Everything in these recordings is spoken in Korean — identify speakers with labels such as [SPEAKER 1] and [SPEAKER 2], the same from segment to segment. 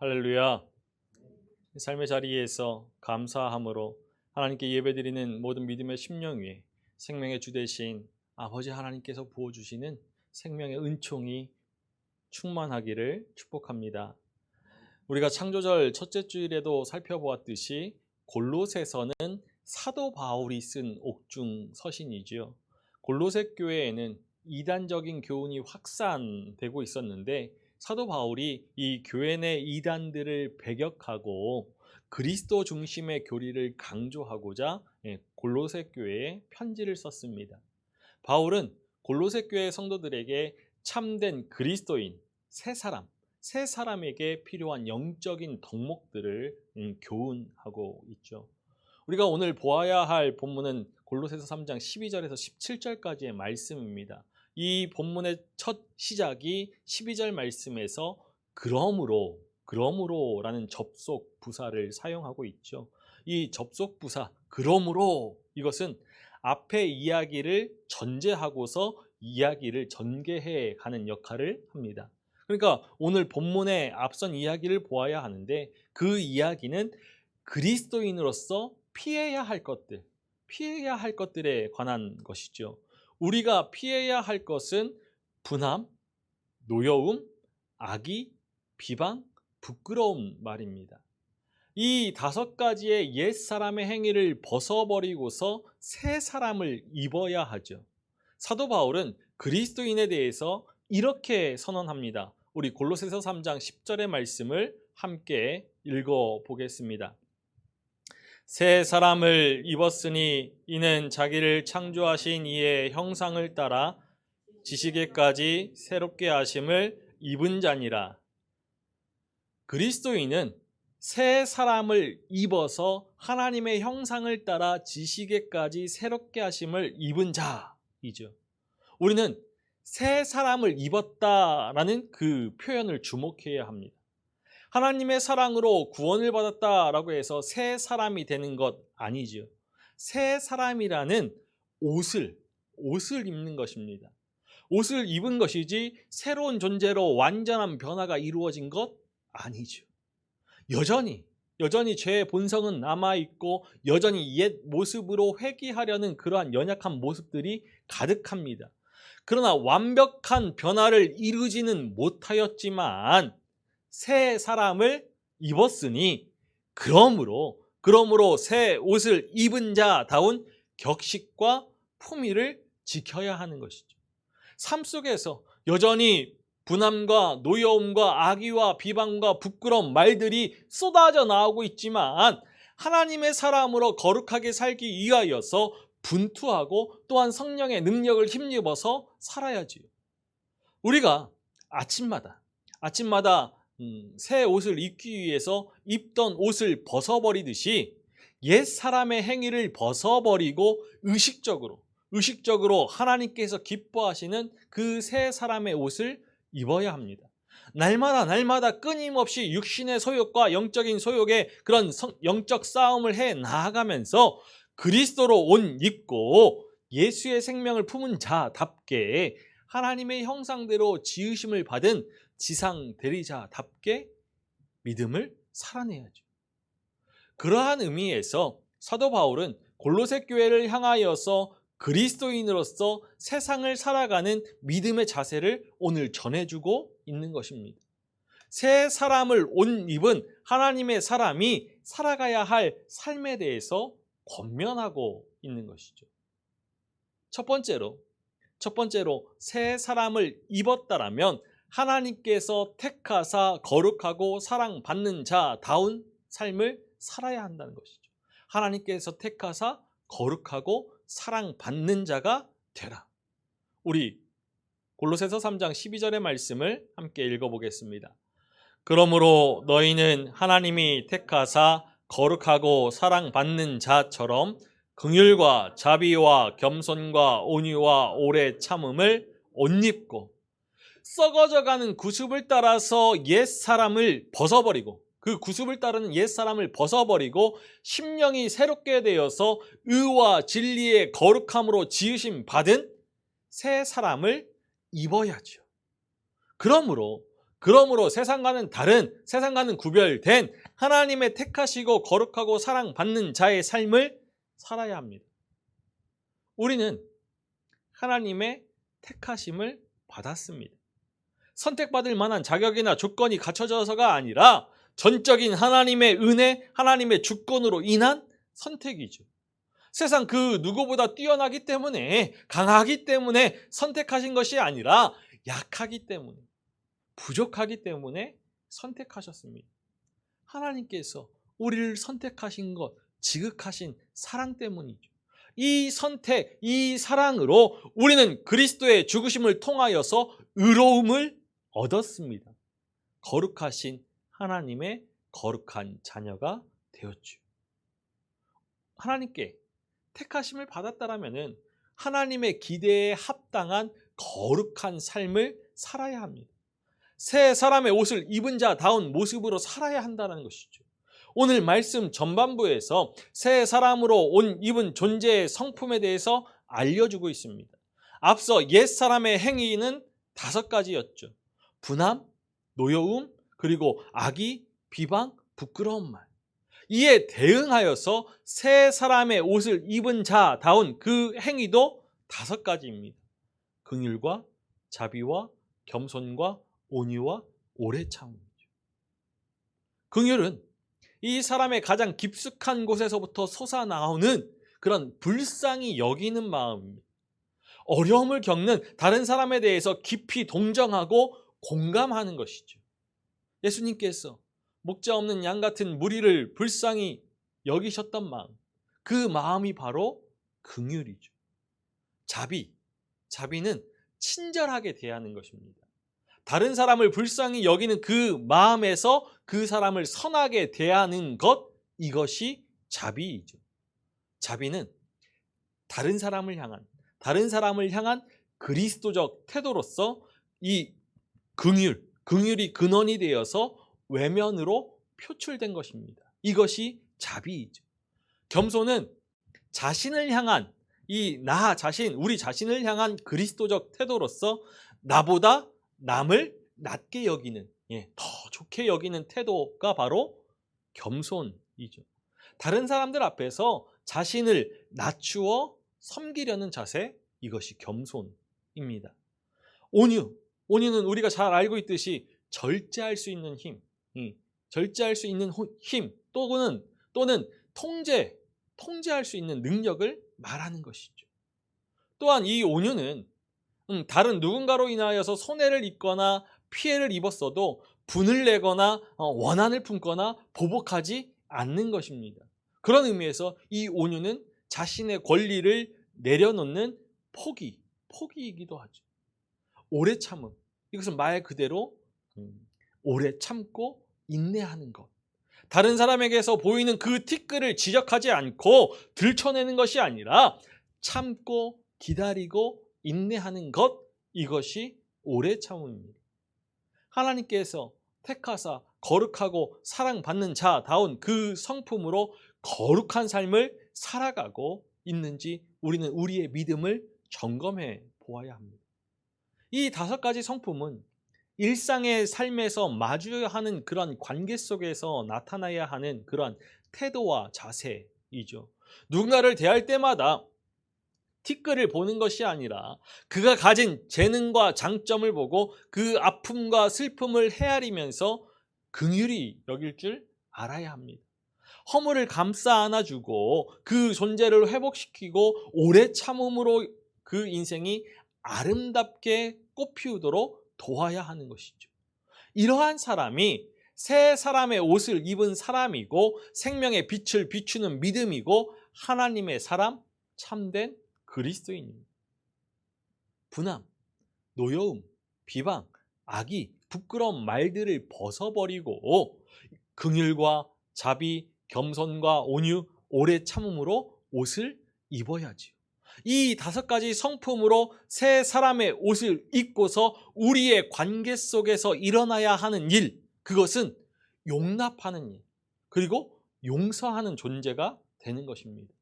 [SPEAKER 1] 할렐루야. 삶의 자리에서 감사함으로 하나님께 예배드리는 모든 믿음의 심령 위에 생명의 주 되신 아버지 하나님께서 부어주시는 생명의 은총이 충만하기를 축복합니다. 우리가 창조절 첫째 주일에도 살펴보았듯이 골로새서는 사도 바울이 쓴 옥중 서신이지요. 골로새 교회에는 이단적인 교훈이 확산되고 있었는데 사도 바울이 이 교회 내 이단들을 배격하고 그리스도 중심의 교리를 강조하고자 골로새 교회에 편지를 썼습니다. 바울은 골로새 교회 성도들에게 참된 그리스도인, 새 사람에게 필요한 영적인 덕목들을 교훈하고 있죠. 우리가 오늘 보아야 할 본문은 골로새서 3장 12절에서 17절까지의 말씀입니다. 이 본문의 첫 시작이 12절 말씀에서 그러므로라는 접속 부사를 사용하고 있죠. 이 접속 부사 그러므로 이것은 앞의 이야기를 전제하고서 이야기를 전개해 가는 역할을 합니다. 그러니까 오늘 본문의 앞선 이야기를 보아야 하는데 그 이야기는 그리스도인으로서 피해야 할 것들에 관한 것이죠. 우리가 피해야 할 것은 분함, 노여움, 악의, 비방, 부끄러움 말입니다. 이 5가지의 옛사람의 행위를 벗어버리고서 새 사람을 입어야 하죠. 사도 바울은 그리스도인에 대해서 이렇게 선언합니다. 우리 골로새서 3장 10절의 말씀을 함께 읽어보겠습니다. 새 사람을 입었으니 이는 자기를 창조하신 이의 형상을 따라 지식에까지 새롭게 하심을 입은 자니라. 그리스도인은 새 사람을 입어서 하나님의 형상을 따라 지식에까지 새롭게 하심을 입은 자이죠. 우리는 새 사람을 입었다라는 그 표현을 주목해야 합니다. 하나님의 사랑으로 구원을 받았다라고 해서 새 사람이 되는 것 아니죠. 새 사람이라는 옷을 입는 것입니다. 옷을 입은 것이지 새로운 존재로 완전한 변화가 이루어진 것 아니죠. 여전히 죄의 본성은 남아있고 여전히 옛 모습으로 회귀하려는 그러한 연약한 모습들이 가득합니다. 그러나 완벽한 변화를 이루지는 못하였지만 새 사람을 입었으니 그러므로 새 옷을 입은 자다운 격식과 품위를 지켜야 하는 것이죠. 삶 속에서 여전히 분함과 노여움과 악의와 비방과 부끄러운 말들이 쏟아져 나오고 있지만 하나님의 사람으로 거룩하게 살기 위하여서 분투하고 또한 성령의 능력을 힘입어서 살아야지요. 우리가 아침마다 새 옷을 입기 위해서 입던 옷을 벗어버리듯이 옛 사람의 행위를 벗어버리고 의식적으로 하나님께서 기뻐하시는 그 새 사람의 옷을 입어야 합니다. 날마다 끊임없이 육신의 소욕과 영적인 소욕의 그런 영적 싸움을 해 나아가면서 그리스도로 옷 입고 예수의 생명을 품은 자답게 하나님의 형상대로 지으심을 받은 지상 대리자답게 믿음을 살아내야죠. 그러한 의미에서 사도 바울은 골로새 교회를 향하여서 그리스도인으로서 세상을 살아가는 믿음의 자세를 오늘 전해주고 있는 것입니다. 새 사람을 옷 입은 하나님의 사람이 살아가야 할 삶에 대해서 권면하고 있는 것이죠. 첫 번째로 새 사람을 입었다라면 하나님께서 택하사 거룩하고 사랑받는 자다운 삶을 살아야 한다는 것이죠. 하나님께서 택하사 거룩하고 사랑받는 자가 되라. 우리 골로새서 3장 12절의 말씀을 함께 읽어보겠습니다. 그러므로 너희는 하나님이 택하사 거룩하고 사랑받는 자처럼 긍휼과 자비와 겸손과 온유와 오래 참음을 옷 입고 썩어져가는 구습을 따라서 옛사람을 벗어버리고 그 구습을 따르는 옛사람을 벗어버리고 심령이 새롭게 되어서 의와 진리의 거룩함으로 지으심 받은 새 사람을 입어야죠. 그러므로 그러므로 세상과는 다른, 세상과는 구별된 하나님의 택하시고 거룩하고 사랑받는 자의 삶을 살아야 합니다. 우리는 하나님의 택하심을 받았습니다. 선택받을 만한 자격이나 조건이 갖춰져서가 아니라 전적인 하나님의 은혜, 하나님의 주권으로 인한 선택이죠. 세상 그 누구보다 뛰어나기 때문에, 강하기 때문에 선택하신 것이 아니라 약하기 때문에, 부족하기 때문에 선택하셨습니다. 하나님께서 우리를 선택하신 것, 지극하신 사랑 때문이죠. 이 선택, 이 사랑으로 우리는 그리스도의 죽으심을 통하여서 의로움을 얻었습니다. 거룩하신 하나님의 거룩한 자녀가 되었죠. 하나님께 택하심을 받았다라면 하나님의 기대에 합당한 거룩한 삶을 살아야 합니다. 새 사람의 옷을 입은 자다운 모습으로 살아야 한다는 것이죠. 오늘 말씀 전반부에서 새 사람으로 입은 존재의 성품에 대해서 알려주고 있습니다. 앞서 옛 사람의 행위는 5가지였죠. 분함, 노여움, 그리고 악의, 비방, 부끄러운 말. 이에 대응하여서 새 사람의 옷을 입은 자다운 그 행위도 5가지입니다. 긍휼과 자비와 겸손과 온유와 오래 참음이죠. 긍휼은 이 사람의 가장 깊숙한 곳에서부터 솟아나오는 그런 불쌍히 여기는 마음입니다. 어려움을 겪는 다른 사람에 대해서 깊이 동정하고 공감하는 것이죠. 예수님께서 목자 없는 양 같은 무리를 불쌍히 여기셨던 마음, 그 마음이 바로 긍휼이죠. 자비는 친절하게 대하는 것입니다. 다른 사람을 불쌍히 여기는 그 마음에서 그 사람을 선하게 대하는 것, 이것이 자비이죠. 자비는 다른 사람을 향한 그리스도적 태도로서 이 긍휼이 근원이 되어서 외면으로 표출된 것입니다. 이것이 자비이죠. 겸손은 자신을 향한 우리 자신을 향한 그리스도적 태도로서 나보다 남을 낮게 여기는, 더 좋게 여기는 태도가 바로 겸손이죠. 다른 사람들 앞에서 자신을 낮추어 섬기려는 자세, 이것이 겸손입니다. 온유는 우리가 잘 알고 있듯이 절제할 수 있는 힘, 또는 통제할 수 있는 능력을 말하는 것이죠. 또한 이 온유는 다른 누군가로 인하여서 손해를 입거나 피해를 입었어도 분을 내거나 원한을 품거나 보복하지 않는 것입니다. 그런 의미에서 이 온유는 자신의 권리를 내려놓는 포기이기도 하죠. 오래 참음, 이것은 말 그대로 오래 참고 인내하는 것. 다른 사람에게서 보이는 그 티끌을 지적하지 않고 들춰내는 것이 아니라 참고 기다리고 인내하는 것, 이것이 오래 참음입니다. 하나님께서 택하사 거룩하고 사랑받는 자다운 그 성품으로 거룩한 삶을 살아가고 있는지 우리는 우리의 믿음을 점검해 보아야 합니다. 이 5가지 성품은 일상의 삶에서 마주하는 그런 관계 속에서 나타나야 하는 그런 태도와 자세이죠. 누군가를 대할 때마다 티끌을 보는 것이 아니라 그가 가진 재능과 장점을 보고 그 아픔과 슬픔을 헤아리면서 긍휼히 여길 줄 알아야 합니다. 허물을 감싸 안아주고 그 존재를 회복시키고 오래 참음으로 그 인생이 아름답게 꽃피우도록 도와야 하는 것이죠. 이러한 사람이 새 사람의 옷을 입은 사람이고 생명의 빛을 비추는 믿음이고 하나님의 사람, 참된 그리스도인입니다. 분함, 노여움, 비방, 악의, 부끄러운 말들을 벗어버리고 긍휼과 자비, 겸손과 온유, 오래 참음으로 옷을 입어야지요. 이 5가지 성품으로 새 사람의 옷을 입고서 우리의 관계 속에서 일어나야 하는 일, 그것은 용납하는 일, 그리고 용서하는 존재가 되는 것입니다.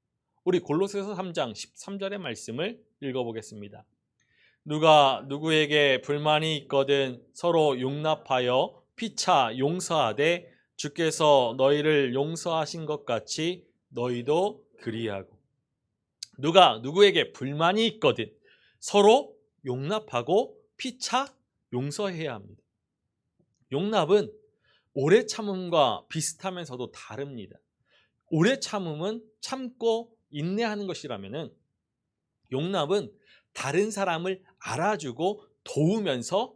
[SPEAKER 1] 우리 골로새서 3장 13절의 말씀을 읽어보겠습니다. 누가 누구에게 불만이 있거든 서로 용납하여 피차 용서하되 주께서 너희를 용서하신 것 같이 너희도 그리하고. 누가 누구에게 불만이 있거든 서로 용납하고 피차 용서해야 합니다. 용납은 오래 참음과 비슷하면서도 다릅니다. 오래 참음은 참고 인내하는 것이라면은 용납은 다른 사람을 알아주고 도우면서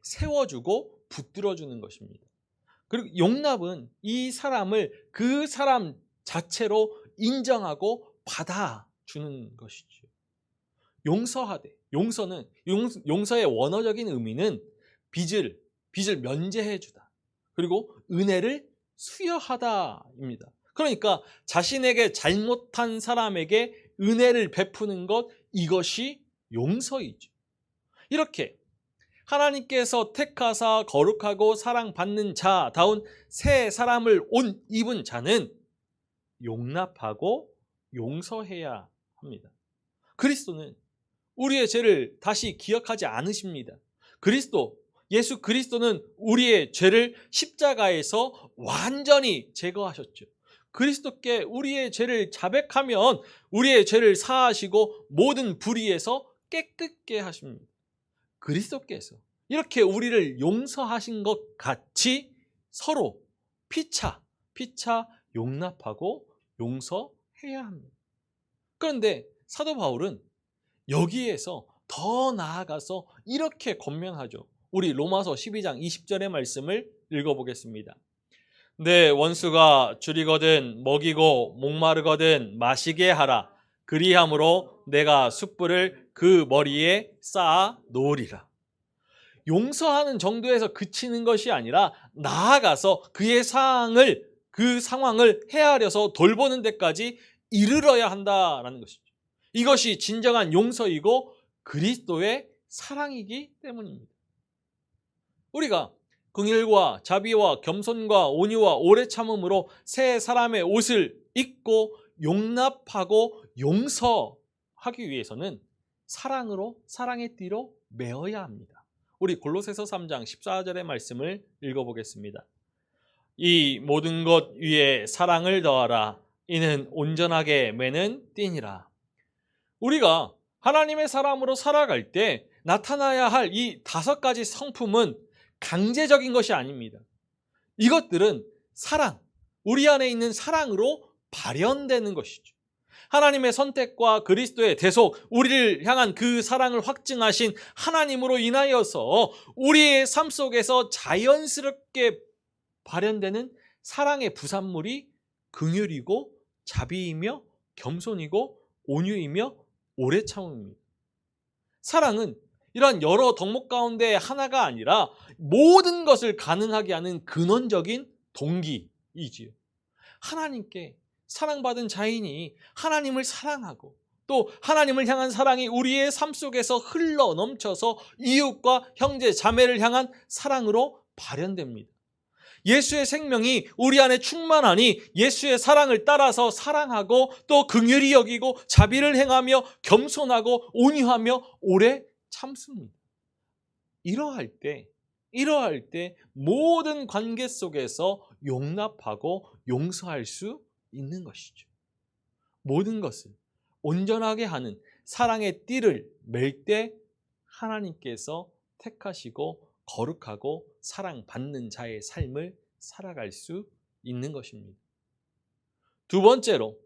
[SPEAKER 1] 세워주고 붙들어주는 것입니다. 그리고 용납은 이 사람을 그 사람 자체로 인정하고 받아주는 것이죠. 용서하되, 용서의 원어적인 의미는 빚을 면제해주다. 그리고 은혜를 수여하다입니다. 그러니까 자신에게 잘못한 사람에게 은혜를 베푸는 것, 이것이 용서이죠. 이렇게 하나님께서 택하사 거룩하고 사랑받는 자다운 새 사람을 옷 입은 자는 용납하고 용서해야 합니다. 그리스도는 우리의 죄를 다시 기억하지 않으십니다. 예수 그리스도는 우리의 죄를 십자가에서 완전히 제거하셨죠. 그리스도께 우리의 죄를 자백하면 우리의 죄를 사하시고 모든 불의에서 깨끗게 하십니다. 그리스도께서 이렇게 우리를 용서하신 것 같이 서로 피차 용납하고 용서해야 합니다. 그런데 사도 바울은 여기에서 더 나아가서 이렇게 권면하죠. 우리 로마서 12장 20절의 말씀을 읽어보겠습니다. 내 원수가 줄이거든 먹이고 목마르거든 마시게 하라. 그리함으로 내가 숯불을 그 머리에 쌓아 놓으리라. 용서하는 정도에서 그치는 것이 아니라 나아가서 그 상황을 헤아려서 돌보는 데까지 이르러야 한다라는 것이죠. 이것이 진정한 용서이고 그리스도의 사랑이기 때문입니다. 우리가 긍휼과 자비와 겸손과 온유와 오래 참음으로 새 사람의 옷을 입고 용납하고 용서하기 위해서는 사랑의 띠로 매어야 합니다. 우리 골로새서 3장 14절의 말씀을 읽어보겠습니다. 이 모든 것 위에 사랑을 더하라. 이는 온전하게 매는 띠니라. 우리가 하나님의 사람으로 살아갈 때 나타나야 할 이 5가지 성품은 강제적인 것이 아닙니다. 이것들은 우리 안에 있는 사랑으로 발현되는 것이죠. 하나님의 선택과 그리스도의 대속, 우리를 향한 그 사랑을 확증하신 하나님으로 인하여서 우리의 삶 속에서 자연스럽게 발현되는 사랑의 부산물이 긍휼이고 자비이며 겸손이고 온유이며 오래 참음입니다. 사랑은 이러한 여러 덕목 가운데 하나가 아니라 모든 것을 가능하게 하는 근원적인 동기이지요. 하나님께 사랑받은 자인이 하나님을 사랑하고 또 하나님을 향한 사랑이 우리의 삶 속에서 흘러 넘쳐서 이웃과 형제 자매를 향한 사랑으로 발현됩니다. 예수의 생명이 우리 안에 충만하니 예수의 사랑을 따라서 사랑하고 또 긍휼히 여기고 자비를 행하며 겸손하고 온유하며 오래 참습니다. 이러할 때 모든 관계 속에서 용납하고 용서할 수 있는 것이죠. 모든 것을 온전하게 하는 사랑의 띠를 맬 때 하나님께서 택하시고 거룩하고 사랑받는 자의 삶을 살아갈 수 있는 것입니다. 두 번째로,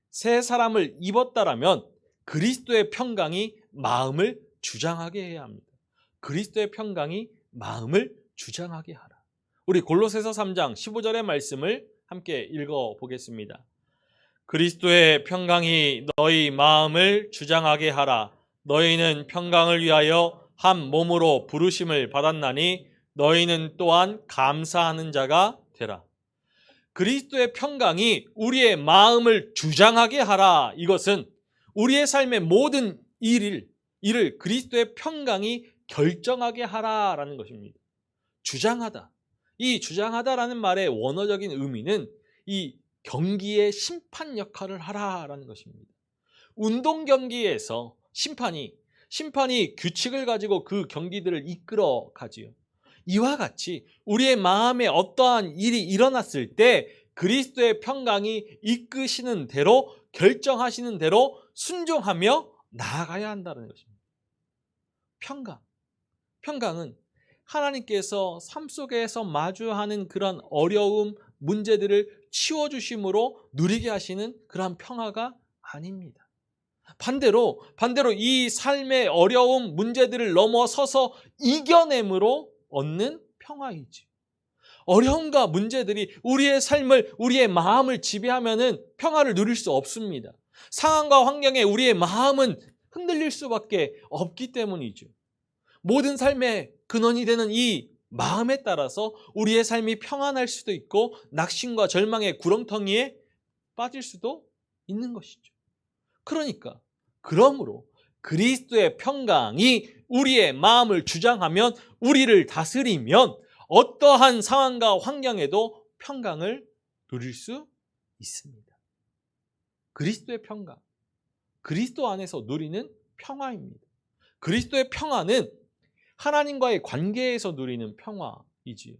[SPEAKER 1] 새 사람을 입었다라면 그리스도의 평강이 마음을 주장하게 해야 합니다. 그리스도의 평강이 마음을 주장하게 하라. 우리 골로새서 3장 15절의 말씀을 함께 읽어보겠습니다. 그리스도의 평강이 너희 마음을 주장하게 하라. 너희는 평강을 위하여 한 몸으로 부르심을 받았나니 너희는 또한 감사하는 자가 되라. 그리스도의 평강이 우리의 마음을 주장하게 하라. 이것은 우리의 삶의 모든 일을 그리스도의 평강이 결정하게 하라라는 것입니다. 주장하다. 이 주장하다라는 말의 원어적인 의미는 이 경기의 심판 역할을 하라라는 것입니다. 운동 경기에서 심판이 심판이 규칙을 가지고 그 경기들을 이끌어 가지요. 이와 같이 우리의 마음에 어떠한 일이 일어났을 때 그리스도의 평강이 이끄시는 대로, 결정하시는 대로 순종하며 나아가야 한다는 것입니다. 평강은 하나님께서 삶 속에서 마주하는 그런 어려움, 문제들을 치워주심으로 누리게 하시는 그러한 평화가 아닙니다. 반대로 이 삶의 어려움, 문제들을 넘어서서 이겨냄으로 얻는 평화이지. 어려움과 문제들이 우리의 삶을, 우리의 마음을 지배하면은 평화를 누릴 수 없습니다. 상황과 환경에 우리의 마음은 흔들릴 수밖에 없기 때문이죠. 모든 삶의 근원이 되는 이 마음에 따라서 우리의 삶이 평안할 수도 있고 낙심과 절망의 구렁텅이에 빠질 수도 있는 것이죠. 그러므로 그리스도의 평강이 우리의 마음을 주장하면, 우리를 다스리면 어떠한 상황과 환경에도 평강을 누릴 수 있습니다. 그리스도의 평강, 그리스도 안에서 누리는 평화입니다. 그리스도의 평화는 하나님과의 관계에서 누리는 평화이지요.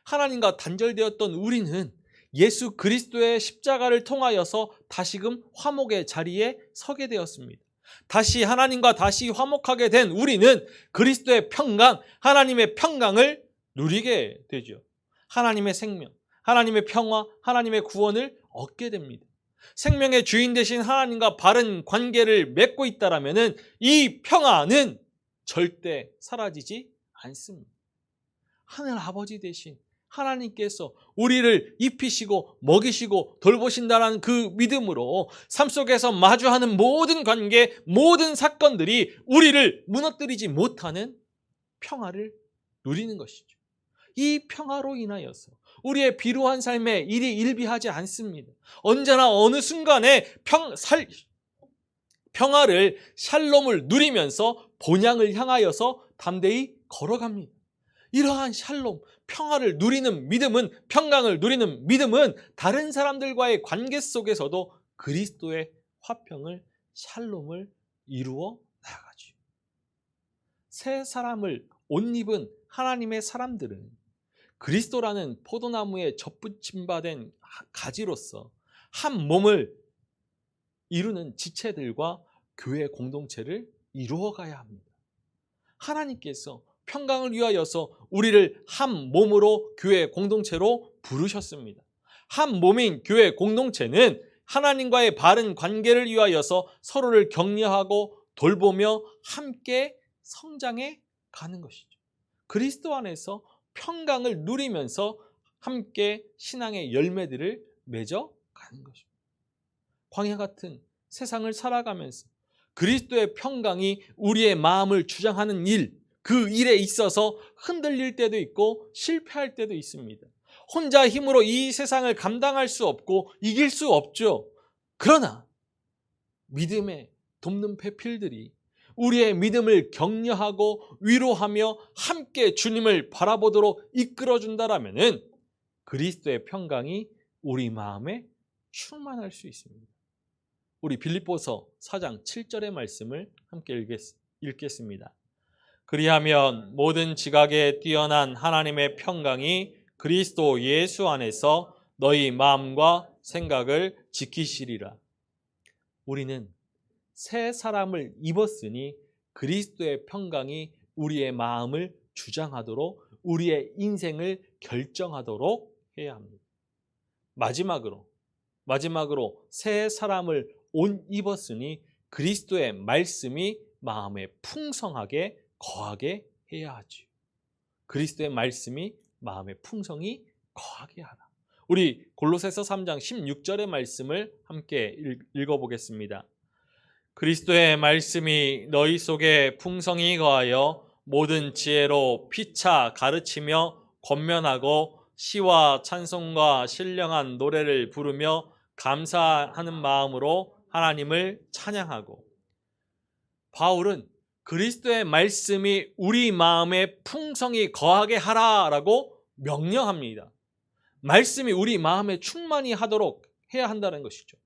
[SPEAKER 1] 하나님과 단절되었던 우리는 예수 그리스도의 십자가를 통하여서 다시금 화목의 자리에 서게 되었습니다. 다시 하나님과 다시 화목하게 된 우리는 그리스도의 평강, 하나님의 평강을 누리게 되죠. 하나님의 생명, 하나님의 평화, 하나님의 구원을 얻게 됩니다. 생명의 주인 되신 하나님과 바른 관계를 맺고 있다라면은 이 평화는 절대 사라지지 않습니다. 하늘 아버지 되신 하나님께서 우리를 입히시고 먹이시고 돌보신다는 그 믿음으로 삶 속에서 마주하는 모든 관계, 모든 사건들이 우리를 무너뜨리지 못하는 평화를 누리는 것이죠. 이 평화로 인하여서 우리의 비루한 삶에 일이 일비하지 않습니다. 언제나 어느 순간에 평화를, 샬롬을 누리면서 본향을 향하여서 담대히 걸어갑니다. 이러한 샬롬, 평화를 누리는 믿음은, 평강을 누리는 믿음은 다른 사람들과의 관계 속에서도 그리스도의 화평을, 샬롬을 이루어 나가죠. 새 사람을 옷 입은 하나님의 사람들은 그리스도라는 포도나무에 접붙임받은 가지로서 한 몸을 이루는 지체들과 교회 공동체를 이루어가야 합니다. 하나님께서 평강을 위하여서 우리를 한 몸으로 교회 공동체로 부르셨습니다. 한 몸인 교회 공동체는 하나님과의 바른 관계를 위하여서 서로를 격려하고 돌보며 함께 성장해 가는 것이죠. 그리스도 안에서 평강을 누리면서 함께 신앙의 열매들을 맺어 가는 것입니다. 광야 같은 세상을 살아가면서 그리스도의 평강이 우리의 마음을 주장하는 일, 그 일에 있어서 흔들릴 때도 있고 실패할 때도 있습니다. 혼자 힘으로 이 세상을 감당할 수 없고 이길 수 없죠. 그러나 믿음의 돕는 배필들이 우리의 믿음을 격려하고 위로하며 함께 주님을 바라보도록 이끌어준다라면은 그리스도의 평강이 우리 마음에 충만할 수 있습니다. 우리 빌립보서 4장 7절의 말씀을 함께 읽겠습니다. 그리하면 모든 지각에 뛰어난 하나님의 평강이 그리스도 예수 안에서 너희 마음과 생각을 지키시리라. 우리는 새 사람을 입었으니 그리스도의 평강이 우리의 마음을 주장하도록, 우리의 인생을 결정하도록 해야 합니다. 마지막으로 새 사람을 옷 입었으니 그리스도의 말씀이 마음에 풍성하게 거하게 해야 하죠. 그리스도의 말씀이 마음에 풍성히 거하게 하라. 우리 골로새서 3장 16절의 말씀을 함께 읽어보겠습니다. 그리스도의 말씀이 너희 속에 풍성히 거하여 모든 지혜로 피차 가르치며 권면하고 시와 찬송과 신령한 노래를 부르며 감사하는 마음으로 하나님을 찬양하고. 바울은 그리스도의 말씀이 우리 마음에 풍성히 거하게 하라라고 명령합니다. 말씀이 우리 마음에 충만히 하도록 해야 한다는 것이죠.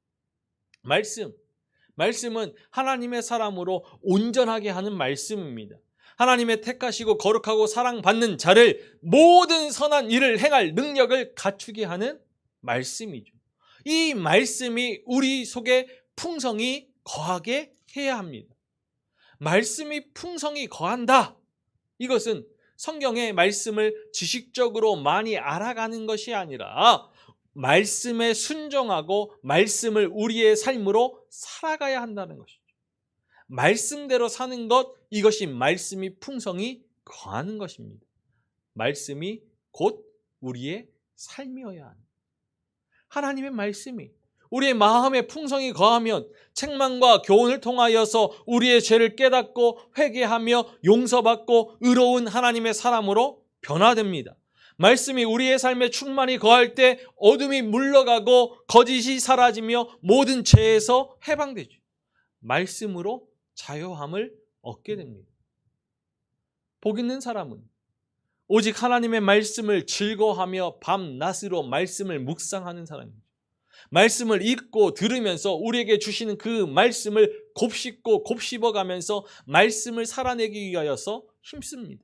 [SPEAKER 1] 말씀은 하나님의 사람으로 온전하게 하는 말씀입니다. 하나님의 택하시고 거룩하고 사랑받는 자를 모든 선한 일을 행할 능력을 갖추게 하는 말씀이죠. 이 말씀이 우리 속에 풍성히 거하게 해야 합니다. 말씀이 풍성히 거한다. 이것은 성경의 말씀을 지식적으로 많이 알아가는 것이 아니라 말씀에 순종하고 말씀을 우리의 삶으로 살아가야 한다는 것이죠. 말씀대로 사는 것, 이것이 말씀이 풍성히 거하는 것입니다. 말씀이 곧 우리의 삶이어야 합니다. 하나님의 말씀이 우리의 마음에 풍성히 거하면 책망과 교훈을 통하여서 우리의 죄를 깨닫고 회개하며 용서받고 의로운 하나님의 사람으로 변화됩니다. 말씀이 우리의 삶에 충만히 거할 때 어둠이 물러가고 거짓이 사라지며 모든 죄에서 해방되죠. 말씀으로 자유함을 얻게 됩니다. 복 있는 사람은 오직 하나님의 말씀을 즐거워하며 밤낮으로 말씀을 묵상하는 사람입니다. 말씀을 읽고 들으면서 우리에게 주시는 그 말씀을 곱씹고 곱씹어가면서 말씀을 살아내기 위하여서 힘씁니다.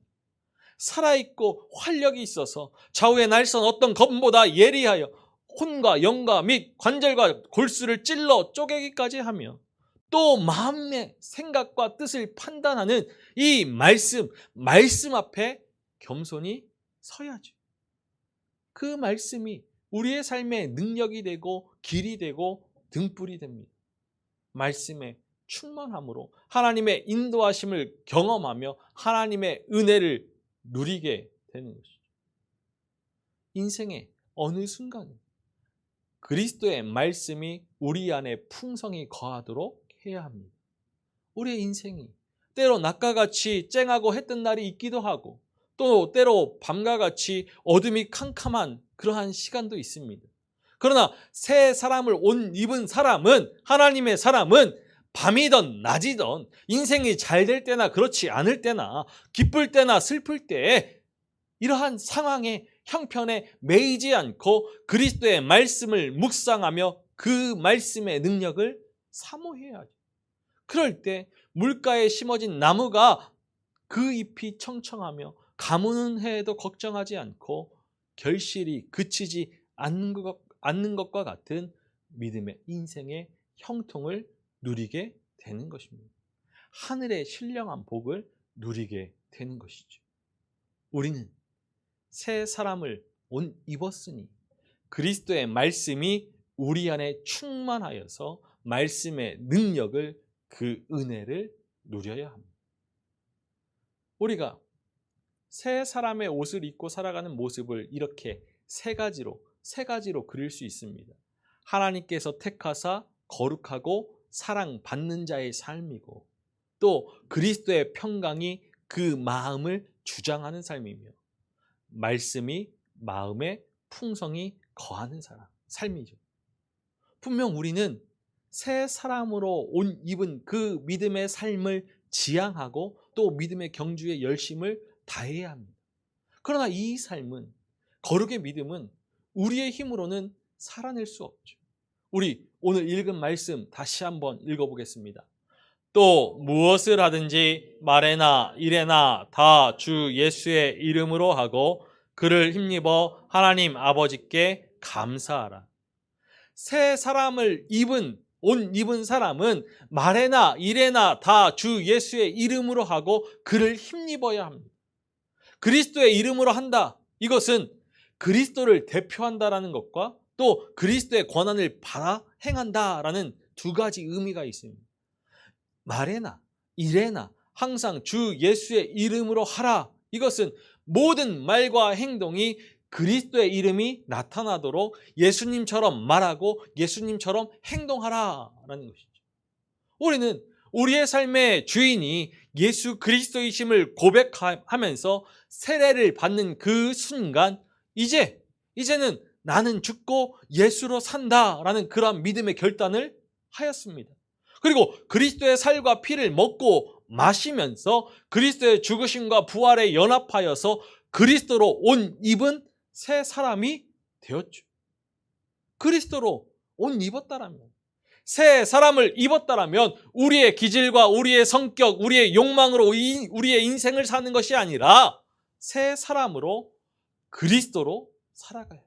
[SPEAKER 1] 살아있고 활력이 있어서 좌우의 날선 어떤 검보다 예리하여 혼과 영과 및 관절과 골수를 찔러 쪼개기까지 하며 또 마음의 생각과 뜻을 판단하는 이 말씀 앞에 겸손히 서야죠. 그 말씀이 우리의 삶의 능력이 되고 길이 되고 등불이 됩니다. 말씀에 충만함으로 하나님의 인도하심을 경험하며 하나님의 은혜를 누리게 되는 것이죠. 인생의 어느 순간에 그리스도의 말씀이 우리 안에 풍성히 거하도록 해야 합니다. 우리의 인생이 때로 낮과 같이 쨍하고 해 뜬 날이 있기도 하고 또 때로 밤과 같이 어둠이 캄캄한 그러한 시간도 있습니다. 그러나 새 사람을 옷 입은 사람은, 하나님의 사람은 밤이든 낮이든 인생이 잘 될 때나 그렇지 않을 때나 기쁠 때나 슬플 때에 이러한 상황에 형편에 매이지 않고 그리스도의 말씀을 묵상하며 그 말씀의 능력을 사모해야죠. 그럴 때 물가에 심어진 나무가 그 잎이 청청하며 가무는 해에도 걱정하지 않고 결실이 그치지 않는 것과 같은 믿음의 인생의 형통을 누리게 되는 것입니다. 하늘의 신령한 복을 누리게 되는 것이죠. 우리는 새 사람을 옷 입었으니 그리스도의 말씀이 우리 안에 충만하여서 말씀의 능력을, 그 은혜를 누려야 합니다. 우리가 새 사람의 옷을 입고 살아가는 모습을 이렇게 세 가지로 그릴 수 있습니다. 하나님께서 택하사 거룩하고 사랑받는 자의 삶이고, 또 그리스도의 평강이 그 마음을 주장하는 삶이며, 말씀이 마음에 풍성히 거하는 삶이죠. 분명 우리는 새 사람으로 옷 입은 그 믿음의 삶을 지향하고 또 믿음의 경주에 열심을 다해야 합니다. 그러나 이 삶은, 거룩의 믿음은 우리의 힘으로는 살아낼 수 없죠. 우리 오늘 읽은 말씀 다시 한번 읽어보겠습니다. 또 무엇을 하든지 말에나 일에나 다 주 예수의 이름으로 하고 그를 힘입어 하나님 아버지께 감사하라. 새 사람을 옷 입은 사람은 말에나 일에나 다 주 예수의 이름으로 하고 그를 힘입어야 합니다. 그리스도의 이름으로 한다. 이것은 그리스도를 대표한다라는 것과 또 그리스도의 권한을 받아 행한다라는 두 가지 의미가 있습니다. 말에나 일에나 항상 주 예수의 이름으로 하라. 이것은 모든 말과 행동이 그리스도의 이름이 나타나도록 예수님처럼 말하고 예수님처럼 행동하라라는 것이죠. 우리는 우리의 삶의 주인이 예수 그리스도이심을 고백하면서 세례를 받는 그 순간 이제는 나는 죽고 예수로 산다라는 그러한 믿음의 결단을 하였습니다. 그리고 그리스도의 살과 피를 먹고 마시면서 그리스도의 죽으심과 부활에 연합하여서 그리스도로 옷 입은 새 사람이 되었죠. 그리스도로 옷 입었다라면 새 사람을 입었다라면 우리의 기질과 우리의 성격, 우리의 욕망으로 우리의 인생을 사는 것이 아니라 새 사람으로 그리스도로 살아가야죠.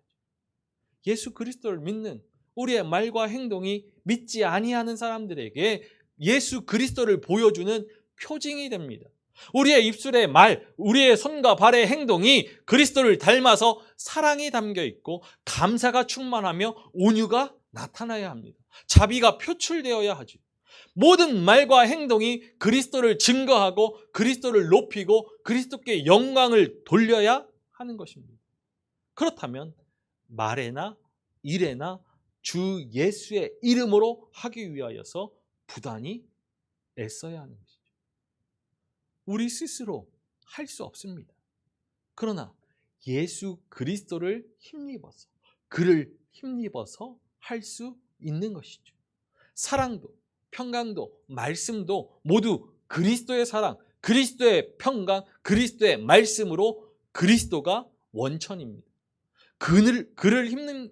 [SPEAKER 1] 예수 그리스도를 믿는 우리의 말과 행동이 믿지 아니하는 사람들에게 예수 그리스도를 보여주는 표징이 됩니다. 우리의 입술의 말, 우리의 손과 발의 행동이 그리스도를 닮아서 사랑이 담겨 있고 감사가 충만하며 온유가 나타나야 합니다. 자비가 표출되어야 하죠. 모든 말과 행동이 그리스도를 증거하고 그리스도를 높이고 그리스도께 영광을 돌려야 하는 것입니다. 그렇다면 말에나 일에나 주 예수의 이름으로 하기 위하여서 부단히 애써야 하는 것이죠. 우리 스스로 할 수 없습니다. 그러나 예수 그리스도를 힘입어서, 그를 힘입어서 할 수 있는 것이죠. 사랑도, 평강도, 말씀도 모두 그리스도의 사랑, 그리스도의 평강, 그리스도의 말씀으로 그리스도가 원천입니다. 그를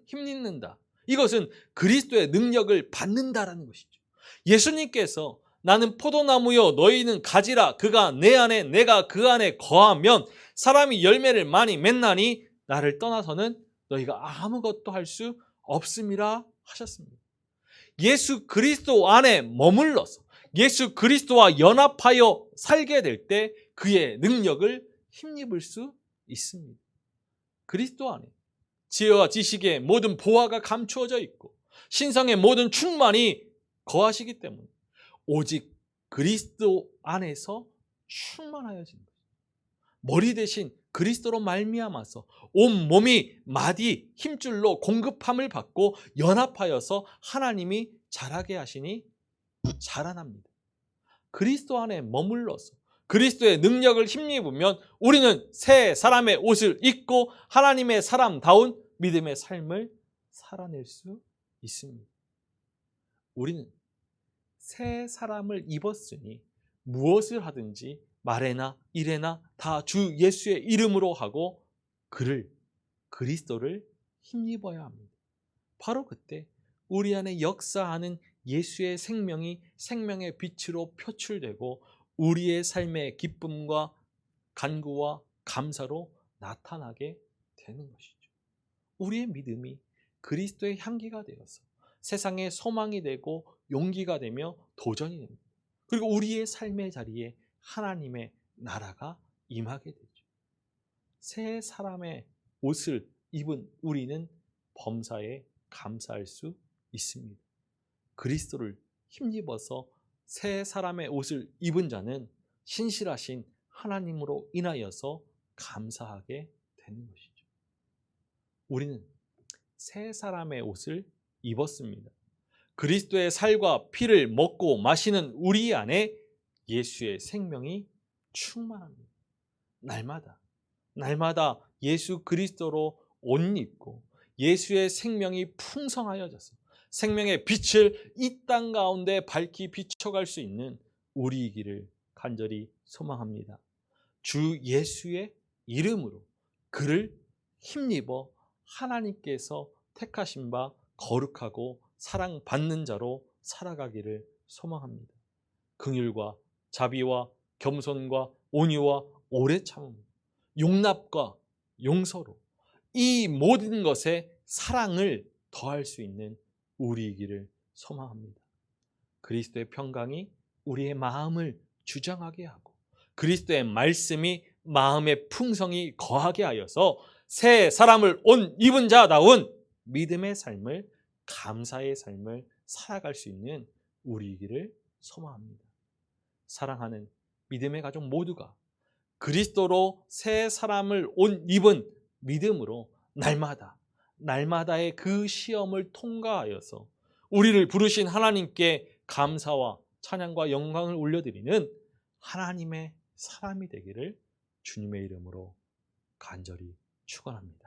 [SPEAKER 1] 힘입는다. 이것은 그리스도의 능력을 받는다라는 것이죠. 예수님께서 나는 포도나무요 너희는 가지라 그가 내 안에 내가 그 안에 거하면 사람이 열매를 많이 맺나니 나를 떠나서는 너희가 아무것도 할 수 없음이라 하셨습니다. 예수 그리스도 안에 머물러서 예수 그리스도와 연합하여 살게 될 때 그의 능력을 힘입을 수 있습니다. 그리스도 안에 지혜와 지식의 모든 보화가 감추어져 있고 신성의 모든 충만이 거하시기 때문에 오직 그리스도 안에서 충만하여진 것. 머리 대신 그리스도로 말미암아서 온 몸이 마디 힘줄로 공급함을 받고 연합하여서 하나님이 자라게 하시니 자라납니다. 그리스도 안에 머물러서 그리스도의 능력을 힘입으면 우리는 새 사람의 옷을 입고 하나님의 사람다운 믿음의 삶을 살아낼 수 있습니다. 우리는 새 사람을 입었으니 무엇을 하든지 말에나 일에나 다 주 예수의 이름으로 하고 그리스도를 힘입어야 합니다. 바로 그때 우리 안에 역사하는 예수의 생명이 생명의 빛으로 표출되고 우리의 삶의 기쁨과 간구와 감사로 나타나게 되는 것이죠. 우리의 믿음이 그리스도의 향기가 되어서 세상의 소망이 되고 용기가 되며 도전이 됩니다. 그리고 우리의 삶의 자리에 하나님의 나라가 임하게 되죠. 새 사람의 옷을 입은 우리는 범사에 감사할 수 있습니다. 그리스도를 힘입어서 새 사람의 옷을 입은 자는 신실하신 하나님으로 인하여서 감사하게 되는 것이죠. 우리는 새 사람의 옷을 입었습니다. 그리스도의 살과 피를 먹고 마시는 우리 안에 예수의 생명이 충만합니다. 날마다 예수 그리스도로 옷 입고 예수의 생명이 풍성하여져서 생명의 빛을 이 땅 가운데 밝히 비춰갈 수 있는 우리이기를 간절히 소망합니다. 주 예수의 이름으로 그를 힘입어 하나님께서 택하신 바 거룩하고 사랑받는 자로 살아가기를 소망합니다. 긍휼과 자비와 겸손과 온유와 오래 참음, 용납과 용서로 이 모든 것에 사랑을 더할 수 있는 우리이기를 소망합니다. 그리스도의 평강이 우리의 마음을 주장하게 하고 그리스도의 말씀이 마음의 풍성이 거하게 하여서 새 사람을 옷 입은 자다운 믿음의 삶을, 감사의 삶을 살아갈 수 있는 우리이기를 소망합니다. 사랑하는 믿음의 가족 모두가 그리스도로 새 사람을 옷 입은 믿음으로 날마다의 그 시험을 통과하여서 우리를 부르신 하나님께 감사와 찬양과 영광을 올려드리는 하나님의 사람이 되기를 주님의 이름으로 간절히 축원합니다.